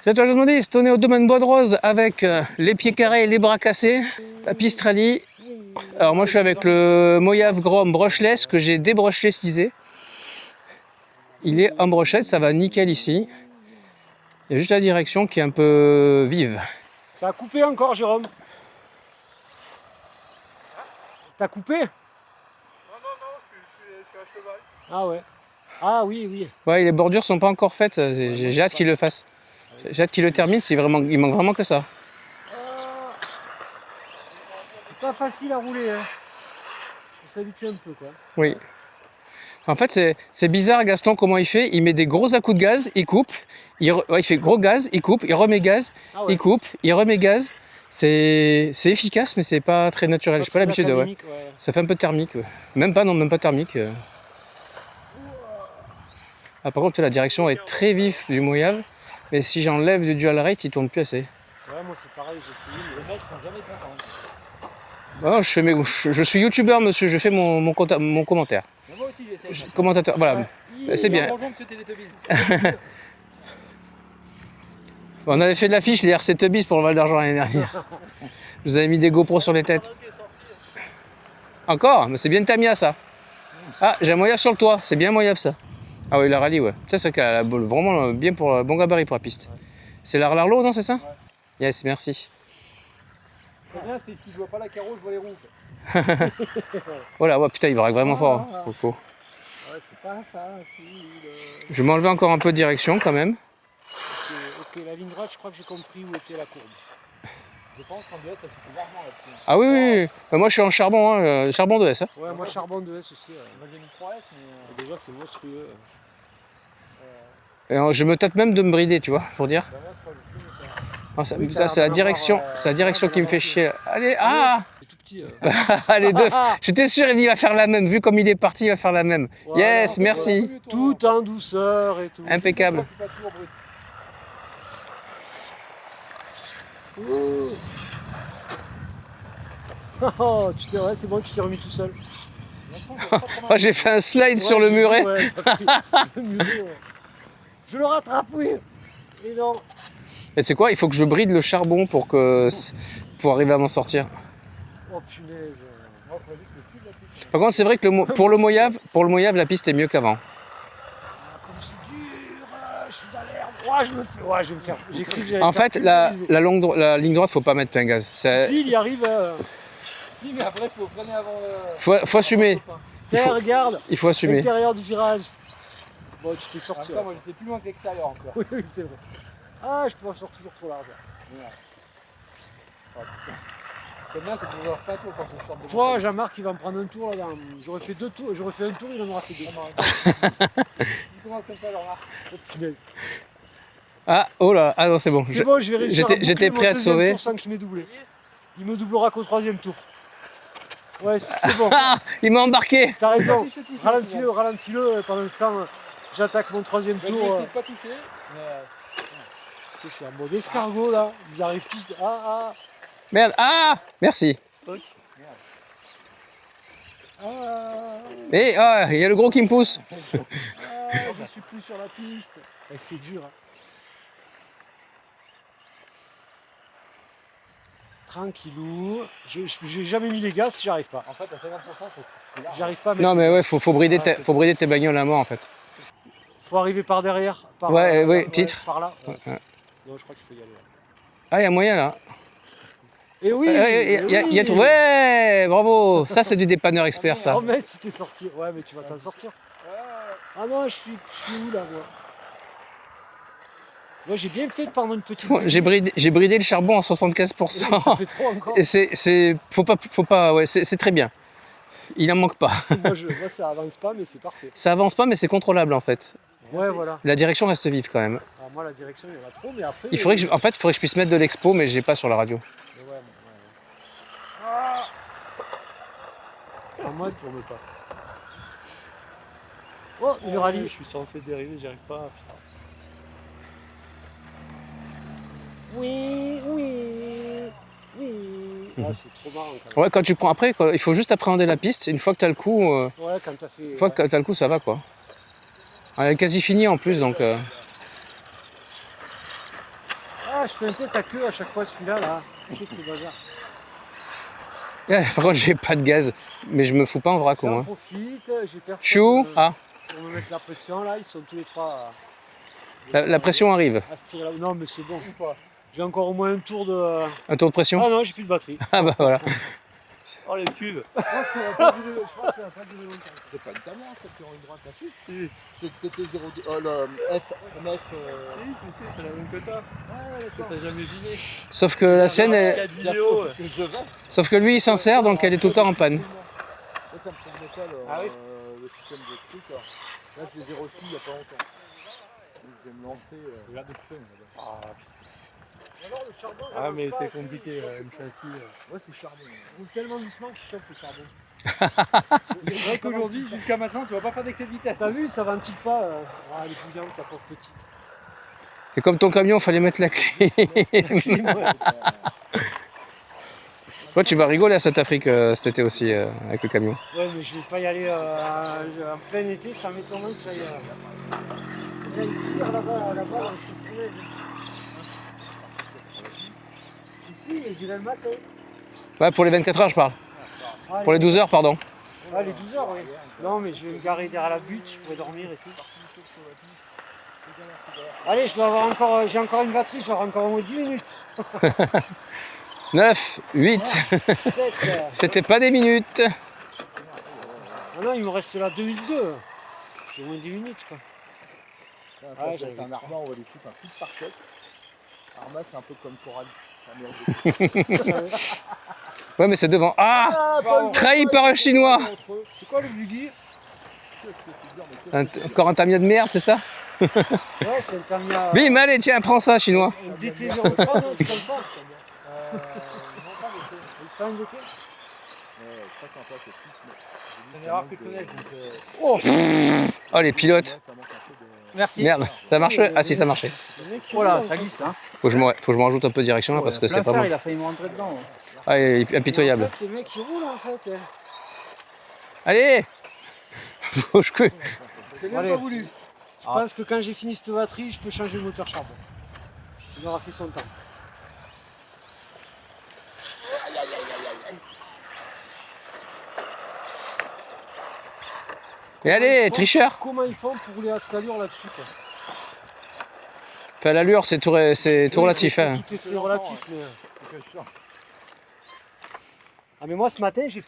Cette fois, je me dis, on est au domaine Bois de Rose avec les pieds carrés et les bras cassés, la piste rallye. Alors moi je suis avec le Moyave Grom brushless que j'ai débrushlessisé. Il est en brochette, ça va nickel ici. Il y a juste la direction qui est un peu vive. Ça a coupé encore, Jérôme. T'as coupé? Non, je suis à cheval. Ah ouais. Ah oui, oui. Ouais, les bordures sont pas encore faites, j'ai hâte qu'il le fasse. J'ai hâte qu'il le termine, il manque vraiment que ça. C'est pas facile à rouler, hein. Faut s'habituer un peu, quoi. Oui. En fait, c'est bizarre, Gaston, comment il fait. Il met des gros à-coups de gaz, il coupe, il fait gros gaz, il coupe, il remet gaz, il coupe, il remet gaz. C'est efficace, mais c'est pas très naturel. J'ai pas l'habitude de. Ouais. Ça fait un peu thermique. Ouais. Même pas thermique. Ah, par contre, la direction est très vive du Moyave, mais si j'enlève du dual rate, il tourne plus assez. Ouais, moi c'est pareil, j'ai essayé, mais les mecs sont jamais contents. Non, je suis youtubeur, monsieur, je fais mon commentaire. Moi aussi j'essaie. Commentateur, voilà. C'est bien. On avait fait de l'affiche, les RC Tubbies pour le Val d'Argent l'année dernière. Je vous avais mis des GoPros sur les têtes. Encore? Mais c'est bien Tamiya ça. Ah, j'ai un Moyave sur le toit, c'est bien Moyave ça. Ah oui, la rallye, ouais. Ça, c'est vraiment bien pour bon gabarit pour la piste. Ouais. C'est l'Arlarlo, non, c'est ça? Ouais. Yes, merci. C'est bien, c'est que je vois pas la carreau, je vois les roues. Voilà, ouais, putain, il braque vraiment fort, Coco. Ouais, c'est pas facile. Je vais m'enlever encore un peu de direction quand même. Ok, la ligne droite, je crois que j'ai compris où était la courbe. Je pense qu'en DS, ça fait largement là-dessus. Ah oui, oui. Moi, je suis en charbon, hein, charbon de S. Hein. Ouais, moi, charbon de S aussi. Moi, j'ai mis 3S, mais déjà, c'est monstrueux. Et je me tâte même de me brider, tu vois, pour dire. C'est la direction, qui me fait chier. Allez, C'est tout petit. Allez, deux. J'étais sûr, il va faire la même. Vu comme il est parti, il va faire la même. Voilà, yes, merci. Tout en douceur et tout. Impeccable. Oh, ouais, c'est bon, tu t'es remis tout seul. Oh, j'ai fait un slide sur le muret. Ouais, le muret, ouais. Je le rattrape, oui. Et non. Et c'est quoi? Il faut que je bride le charbon pour arriver à m'en sortir. Oh punaise. Par contre, c'est vrai que pour le Moyave, la piste est mieux qu'avant. Comme c'est dur, je suis dans l'herbe. Ouais, je vais me faire. J'ai cru que j'allais. En fait, la ligne droite, faut pas mettre plein gaz. Si, il y arrive. Si, mais après, faut freiner avant. Faut assumer. Regarde. Il faut assumer. L'intérieur du virage. Bon, tu t'es sorti. Moi, j'étais plus loin que l'extérieur encore. Oui, c'est vrai. Ah, je peux en sortir toujours trop large. C'est bien que tu ne vois pas trop quand je sors de. Tu vois, Jean-Marc, il va me prendre un tour là. J'aurais fait 2 tours, j'aurais fait un tour, il en aura fait 2. Tu commences comme ça, Jean-Marc. Ah, oh là, ah non, c'est bon. C'est bon, je vais réussir. J'étais prêt à te sauver. Tour sans que je m'ai doublé. Il me doublera qu'au 3e tour. Ouais, c'est bon. Il m'a embarqué. T'as raison. Ralentis-le. Pendant ce temps, j'attaque mon 3e tour. Je pas touché, mais. Je suis en mode escargot là. Ils arrivent tous. Merde. Ah, merci. Et il y a le gros qui me pousse. Je suis plus sur la piste. C'est dur. Hein. Tranquillou. J'ai jamais mis les gaz, j'y arrive pas. En fait, à 50%, j'arrive pas. Non, mais ouais, faut brider tes bagnoles à mort en fait. Faut arriver par derrière. Titre. Par là. Ouais. Non, je crois qu'il faut y aller. Ah, il y a moyen là. Et oui. Ouais, bravo. Ça, c'est du dépanneur expert, ça. Oh, mais tu t'es sorti. Ouais, mais tu vas t'en sortir. Ah non, je suis où là, moi? Moi, j'ai bien fait de prendre une petite. J'ai bridé le charbon en 75%. Ça fait trop encore. Et faut pas, ouais, c'est très bien. Il en manque pas. Moi, ça avance pas, mais c'est parfait. Ça avance pas, mais c'est contrôlable en fait. Ouais, voilà. La direction reste vive quand même. Alors moi, la direction, il y en a trop, mais après. Il faudrait que je puisse mettre de l'expo, mais j'ai pas sur la radio. Ouais. Ah, moi, il tourne pas. Oh, une rallye. Je suis censé dériver, j'y arrive pas. Oui. Ah, c'est trop marrant quand même. Ouais, quand tu prends après, il faut juste appréhender la piste. Une fois que tu as le coup, ouais, quand t'as fait. Une fois que tu as le coup, ça va quoi. Elle est quasi finie en plus, donc. Ah, je fais un tête à queue à chaque fois celui-là, là. Je sais que c'est bazar. Par contre, j'ai pas de gaz, mais je me fous pas en vrac au J'en moins. profite, j'ai personne Chou, ah, pour me mettre la pression, là. Ils sont tous les trois la pression arrive. à se tirer là. Non, mais c'est bon. J'ai encore au moins un tour de... Un tour de pression? Ah non, j'ai plus de batterie. Ah bah voilà. Oh l'excuse. Je crois que ça va pas durer longtemps. C'est pas une Tamia, ça qui rend une droite là. Si. C'est le TT02. Oh, le F. MF. Oui, tu sais, c'est la même que toi. Que t'as jamais vidé. Sauf que la sienne est... 4 vidéos. Que je vends. Sauf que lui, il s'en sert, donc elle est tout le temps en panne. Là, ça me permet pas Ah oui. le système de truc. Là, je les ai reçus il y a pas longtemps. Donc, je vais me lancer. Regarde le feu. Alors, le charbon, Ah, mais j'avance pas c'est assez compliqué, vite. une châssis. Ouais, c'est charbon. Il roule tellement doucement qu'il chauffe le charbon. C'est vrai qu'aujourd'hui, jusqu'à maintenant, tu vas pas faire d'excès de vitesse. T'as vu, ça ventile pas. Ah, les bouillants, ta pauvre petite. Et comme ton camion, fallait mettre la clé. Toi, tu vas rigoler à cette Afrique cet été aussi avec le camion. Ouais, mais je vais pas y aller en plein été, ça m'étonnerait que j'aille. Là, il tire là-bas, dans ce tunnel. Ici, j'irai le matin. Ouais, pour les 24 heures, je parle. Ah, Pour les 12 heures, pardon. Ah, les 12 heures, oui. Non, mais je vais me garer derrière la butte, je pourrais dormir et tout. Allez, je dois avoir encore, j'ai encore une batterie, je dois avoir encore au moins 10 minutes. 9, 8. 7. C'était pas des minutes. Ah non, il me reste là 2002. J'ai au moins 10 minutes, quoi. Ça Ah, peut j'avais être un pas. Arma, on va les foutre un coup de pare-choc. Arma, c'est un peu comme Coralie. Ouais, mais c'est devant. Ah, trahi par un Chinois. C'est quoi le buggy? Encore un Tamiya de merde, c'est ça? Ouais, c'est un Tamiya. Bim, allez, tiens, prends ça, Chinois. Un DT03, non, c'est comme ça. Pas un DT? Très sympa, c'est plus. C'est rare que tu connaisses. Oh, les pilotes. Merci. Merde, ça marche? Ah si, ça marchait. Voilà, ça glisse, hein. Faut que je me rajoute un peu de direction là parce que c'est pas bon. Il a failli me rentrer dedans. Ah, il est impitoyable. En fait, les mecs, ils roulent, en fait. Allez. Faut que je- J'ai même pas voulu. Je pense que quand j'ai fini cette batterie, je peux changer le moteur charbon. Il aura fait son temps. Et allez, tricheur. Comment ils font pour rouler à cette allure là-dessus, quoi? Enfin, l'allure, c'est tout relatif. Oui, Hein. c'est relatif, mais... Ah mais moi ce matin j'ai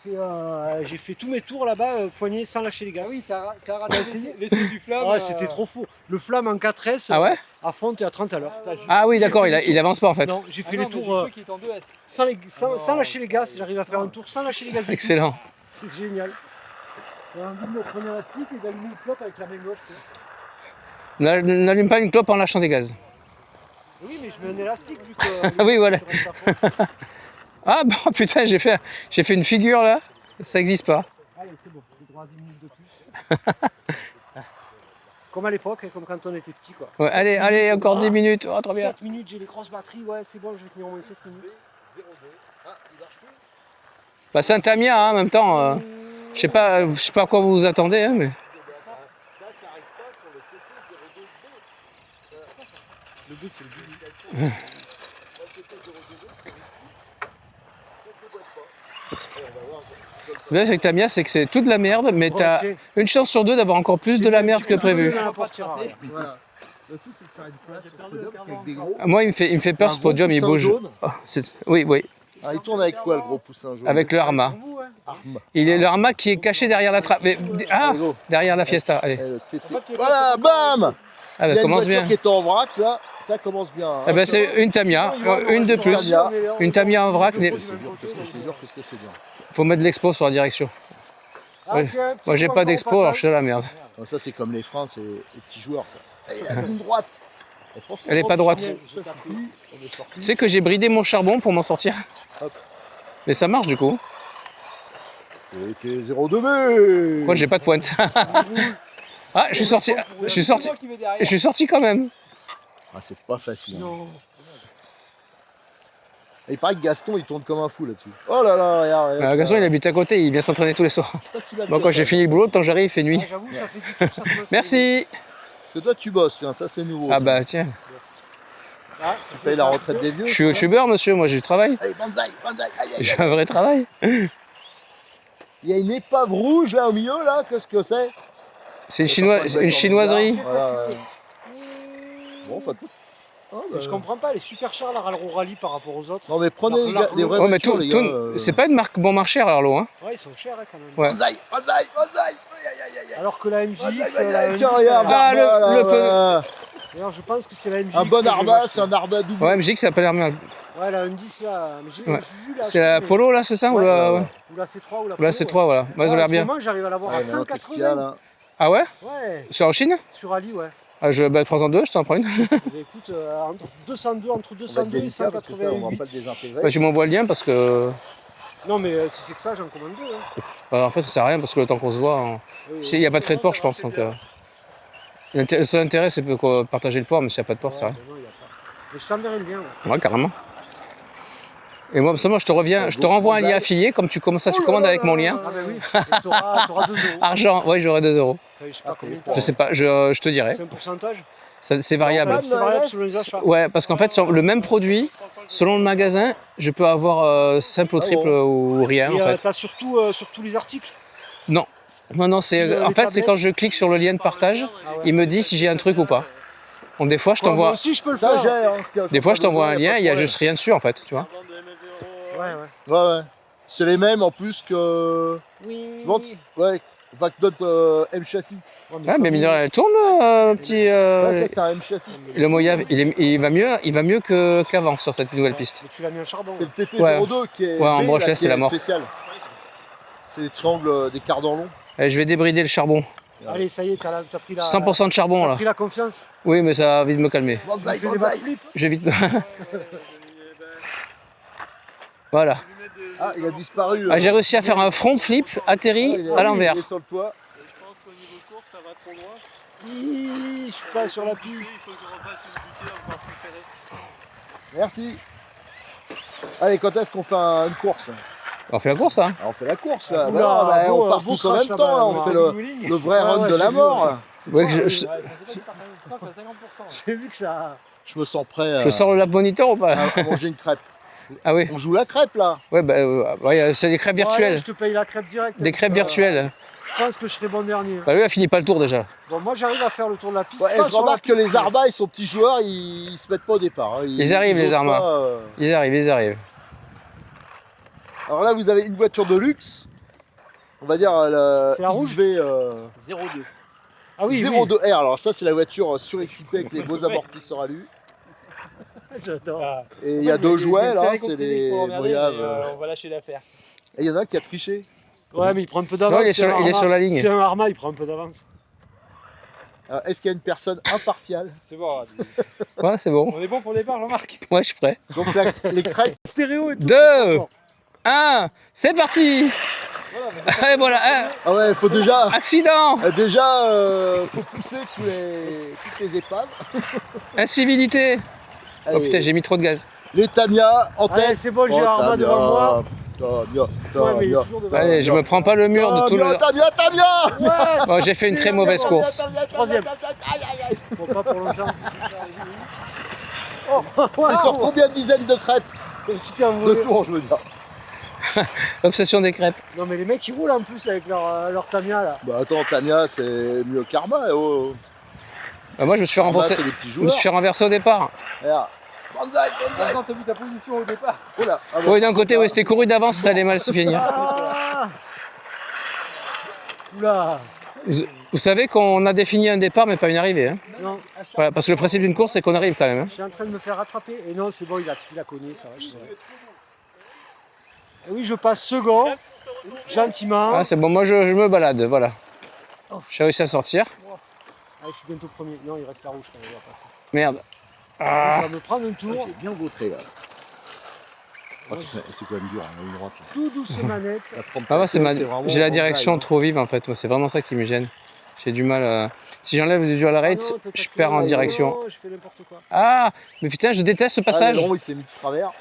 fait tous mes tours là-bas poignée sans lâcher les gaz. Oui, t'as raté l'essai du flamme. Ah, c'était trop fou. Le flamme en 4S Ah ouais? à fond t'es à 30 à l'heure. Ah oui, d'accord, il avance pas en fait. Non, j'ai fait les tours qui est en 2S. sans lâcher les gaz. J'arrive à faire un tour sans lâcher les gaz. du tout. Excellent. C'est génial. J'ai envie de me prendre un élastique et d'allumer une clope avec la main gauche. tu sais. N'allume pas une clope en lâchant des gaz. Oui mais je mets un élastique vu que... Ah oui, voilà. sur une tape. Ah bon, putain, j'ai fait une figure là. Ça existe pas. Allez c'est bon, j'ai droit à 10 minutes de plus. Comme à l'époque, comme quand on était petit quoi. Ouais, allez, encore 10 minutes. Oh, trop bien. 7 minutes, j'ai les grosses batteries, ouais c'est bon, je vais tenir au moins 7 minutes. Bah, c'est un Tamiya hein, en même temps. Je sais pas à quoi vous vous attendez, hein, mais. Le but c'est le but. Là, avec Tamiya, c'est que c'est toute de la merde, mais t'as Ok. une chance sur deux d'avoir encore plus de la merde que prévu. Dans la portière arrière. Voilà. Le tout, c'est de faire une place sur ce podium parce qu'avec des gros. Moi, il me fait peur Un ce gros podium, il poussin bouge. jaune. Oh, oui. Ah, il tourne avec quoi le gros poussin jaune? Avec le Arma. Arma. Il est le Arma qui est caché derrière la trappe. Ah, Allez, go. derrière la Fiesta. Allez. Eh, le TT. Voilà, bam! Ah, Il y bah, a une commence voiture bien. qui est en vrac là, ça commence bien. Hein. Eh ben, c'est une Tamiya, une de plus. Tamiya. Une Tamiya en vrac. C'est dur, qu'est-ce que c'est dur, qu'est-ce que c'est dur. Faut mettre de l'expo sur la direction. Ah, Ouais. tiens, petit Moi, j'ai point pas pour d'expo, le alors je suis passage. là, merde. Donc ça, c'est comme les freins, c'est les petits joueurs ça. Et la ligne droite. Et franchement, Elle est pas droite. Ça suffit, on est sorti. Tu sais que j'ai bridé mon charbon pour m'en sortir. Hop. Mais ça marche du coup. Et t'es 0,2 Pourquoi j'ai pas de pointe? Ah, je suis sorti quand même. Ah, c'est pas facile. Hein. Non. Et il paraît que Gaston il tourne comme un fou là-dessus. Oh là là, regarde. Gaston, il habite à côté, il vient s'entraîner tous les soirs. Bon, quand j'ai fini le boulot, tant que j'arrive, il fait nuit. Ah, j'avoue, ça fait du tout, ça commence à Merci. Parce que toi tu bosses, tiens, ça c'est nouveau. Ah ça. bah tiens. Ah, Tu payes la retraite des vieux. Je suis youtubeur, monsieur, moi j'ai du travail. Allez, banzai, banzai, aïe, aïe, aïe. J'ai un vrai travail. Il y a une épave rouge là au milieu là, qu'est-ce que c'est? C'est une chinoiserie. Voilà, bon, enfin, oh, bah, Je comprends pas, elle est super chère la Rallro Rally par rapport aux autres. non mais prenez les gars, des vraies Ouais, mais voitures les gars. c'est pas une marque bon marché alors l'eau. Hein. Ouais, ils sont chers quand même. Ouais. Banzai, banzai, banzai. Aïe, aïe, aïe, aïe. Alors que la MJX, Banzai, la banzai. Tiens, MJX, regarde, Ah, Arba, là, le peu- ouais. d'ailleurs, je pense que c'est la MJX. Un bon que j'ai Arba, acheté. c'est un Arba double. Ouais, MJX ça a pas l'air mal. Ouais, la M10 là. Mais Ouais. Juju, là, C'est la Polo là, c'est ça ou la... Ou la C3 ou la Ou la Polo, C3, voilà. Moi, ils ont l'air bien. Moi, j'arrive à l'avoir Ouais, à maintenant, qu'est-ce qu'il y a 180. là? Ah ouais? Ouais, Sur en Chine? sur Ali, ouais. Ah, prends-en deux, je t'en prends une. Eh bien, écoute, entre 202 On va être 202 et délicat parce que ça, on va 188. pas le désintégrer. Bah, tu m'envoies le lien parce que. Non, mais si c'est que ça, j'en commande deux. Hein. Bah, en fait, ça sert à rien parce que le temps qu'on se voit. Oui, Il n'y a pas de frais de port, je pense. Donc, le seul intérêt, c'est de partager le port, mais s'il n'y a pas de port, ça ouais, rien. ben non, y a pas. Mais je t'enverrai le lien. Ouais. Ouais, carrément. Et moi, seulement, je te renvoie un lien affilié, comme tu commences tu commandes avec mon lien. Ah, ben oui, et t'auras 2 euros. Argent, ouais, j'aurai 2 euros. Enfin, je sais pas combien c'est t'as. Je sais pas, je te dirai. C'est un pourcentage. C'est variable. C'est variable selon les achats. Ouais, parce qu'en fait, sur le même produit, selon le magasin, je peux avoir simple ou triple ou rien, en Et fait. t'as surtout sur tous les articles. Non. Non, c'est en les fait c'est tablettes. quand je clique sur le lien de partage, Ah ouais. il me dit si j'ai un truc ou pas. Donc des fois je Moi t'envoie aussi, je peux le Ça, j'ai, faire. hein, si des fois je t'envoie un besoin, y a lien, pas de il y a problème. juste rien dessus en fait, tu vois. Ouais, ouais. Ouais, ouais. C'est les mêmes en plus que. Oui. Je pense. Ouais, enfin que notre M châssis. Ouais, mais mine de rien, elle tourne petit Ouais, ça, c'est un M châssis. le Mojave, il va mieux qu'avant sur cette nouvelle piste. Mais tu l'as mis en charbon. C'est le là. TT02 qui est. Ouais, en B, brochet, là, c'est qui est la mort. spécial. C'est des triangles, des cardans longs. Allez, je vais débrider le charbon. Allez, ça y est, t'as pris la. 100% de charbon T'as là. pris la confiance. Oui, mais ça va vite me calmer. Tu Banzai, fais des banzai. backflips. Je vais vite. Voilà. Ah, il a disparu. Ah, j'ai réussi à faire un front flip atterri il est- à l'envers. Il est sur le toit. Je pense qu'au niveau course, ça va trop loin. Je suis pas sur la Il piste. faut que je refasse une bouteille encore plus serrée. Merci. Allez, quand est-ce qu'on fait une course là? On fait la course hein. Alors, on fait la course là. Oula, Bah non, bah, beau, on part beau tous en crash, même là-bas, temps là. On là, fait là. le vrai Ouais, run ouais, de la j'ai vu, mort. ouais. là. Ouais, que J'ai vu que ça. Je me sens prêt je sors le lap moniteur ou pas? à manger une crêpe. Ah oui. On joue la crêpe là. Ouais, bah, ouais, c'est des crêpes Bon, allez, virtuelles. je te paye la crêpe direct. Des crêpes virtuelles. Je pense que je serai bon dernier. Bah, lui, il a fini pas le tour déjà. Bon, moi j'arrive à faire le tour de la piste. Ouais, pas je sur la remarque que piste, les Arba, ils sont petits joueurs, ils se mettent pas au départ. Hein. Ils arrivent, les osent Arba. pas, Ils arrivent. Alors là, vous avez une voiture de luxe. On va dire la C'est la rouge XV 02. Ah oui, 02R. Alors ça, c'est la voiture suréquipée avec les beaux amortisseurs à lui. oui. J'adore. Et il y a deux jouets là, c'est des Mojave. On va lâcher l'affaire. Et il y en a un qui a triché. Ouais, mais il prend un peu Non, d'avance. il est sur la ligne. C'est un Arma, il prend un peu d'avance. Alors, est-ce qu'il y a une personne impartiale? C'est bon, Ouais, c'est bon. on est bon pour le départ, Jean-Marc. Ouais, je suis prêt. Donc les crêpes. Stéréo et tout. 2, 1, c'est parti. Et voilà, Ah ouais, il faut déjà. accident, Faut pousser toutes les épaves. incivilité. Oh Allez, putain, j'ai mis trop de gaz. les Tamiya en Allez, tête. c'est bon, j'ai Oh, Arma Tamiya, devant moi. Tamiya, Ouais, mais il est Tamiya. toujours devant. Allez, je me prends pas le mur de tout le. Tamiya. Ouais, Oh, j'ai fait une très mauvaise course. Troisième. Bon, pas pour longtemps. C'est sur combien de dizaines de crêpes? Tu t'es De envolé. tours, je veux dire. Obsession des crêpes. Non, mais les mecs ils roulent en plus avec leur Tamiya là. Bah attends, Tamiya, c'est mieux Karma. Oh. Bah, moi, je me suis fait Karma, renverser. c'est les petits Je me suis fait joueurs. renverser au départ. Regarde. Banzai, banzai. Attends, t'as vu ta position au départ. Oh là. Ah bon. Oui, d'un côté, oui, c'était couru d'avance, ça allait mal se finir. Ah Oula. Vous savez qu'on a défini un départ, mais pas une arrivée. Hein. Non, Voilà, parce que le principe d'une course, c'est qu'on arrive quand même. Hein. je suis en train de me faire rattraper. Et non, c'est bon, il a connu, ça va. Et oui, je passe second, gentiment. Ah, c'est bon, moi je me balade, voilà. J'ai réussi à sortir. Ah, je suis bientôt premier. Non, il reste la rouge quand même, on va passer. Merde. Ah. Je vais me prendre un Ah, tour, j'ai bien vautré là. Ah, c'est quand même dur, hein, une droite. tout douce manette. Ah, moi, vraiment j'ai la banzai, direction hein. trop vive en fait. Moi, c'est vraiment ça qui me gêne. J'ai du mal. Si j'enlève du dual rate, Ah non, t'as je pas perds en fait- direction. Non, je fais n'importe quoi. Ah, mais putain, je déteste ce Ah, passage. l'aileron, il s'est mis de travers.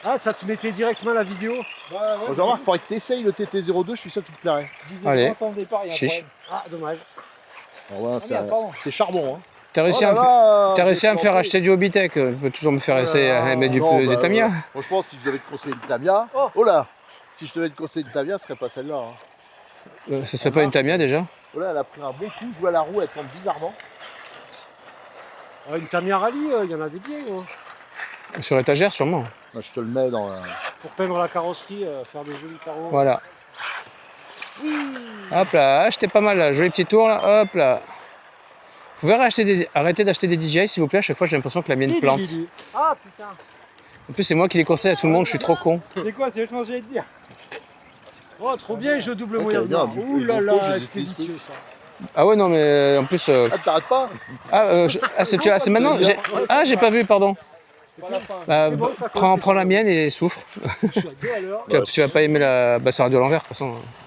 Ah, ça te mettait directement la vidéo. Bah, ouais, Jean-Marc, il faudrait que tu essayes le TT02, je suis sûr qu'il te plairait. je disais Allez. pas, au départ, il y a un Chiche. problème. Ah, dommage. Ah ouais, merde, pardon. c'est charbon. Hein. T'as réussi, Oh là à, là, t'as réussi à me faire planté. acheter du Hobbytech. Tu peux toujours me faire essayer à mettre Non, des Tamiya. Franchement, si je devais te conseiller une Tamiya, Oh. oh là, si je devais te conseiller une Tamiya, ce serait pas celle-là. Hein. Ce serait pas une Tamiya déjà? Oh là, elle a pris un bon coup, je vois la roue, elle tombe bizarrement. Ah, une Tamiya Rallye, il y en a des biens, gros. Sur étagère sûrement. Moi, je te le mets dans la... Pour peindre la carrosserie, faire des jolis carreaux. Voilà. Hop là, j'étais pas mal là. Joli petit tour là. Hop là. Vous pouvez arrêter d'acheter des DJI s'il vous plaît. À chaque fois j'ai l'impression que la mienne plante. Ah putain. En plus c'est moi qui les conseille à tout le monde. Je suis trop con. C'est quoi, c'est vachement j'allais te dire. Oh, trop bien, je double Ok, moyen. bien, Ouh là du coup, là, j'ai c'est des délicieux ça. Ah ouais non mais en plus. Ah, t'arrêtes pas C'est maintenant. J'ai pas vu pardon. Bah, C'est bon, ça prends compte. la mienne et souffre. Je suis à 2 à l'heure. Tu vas pas aimer la. Bah ça radio à l'envers de toute façon.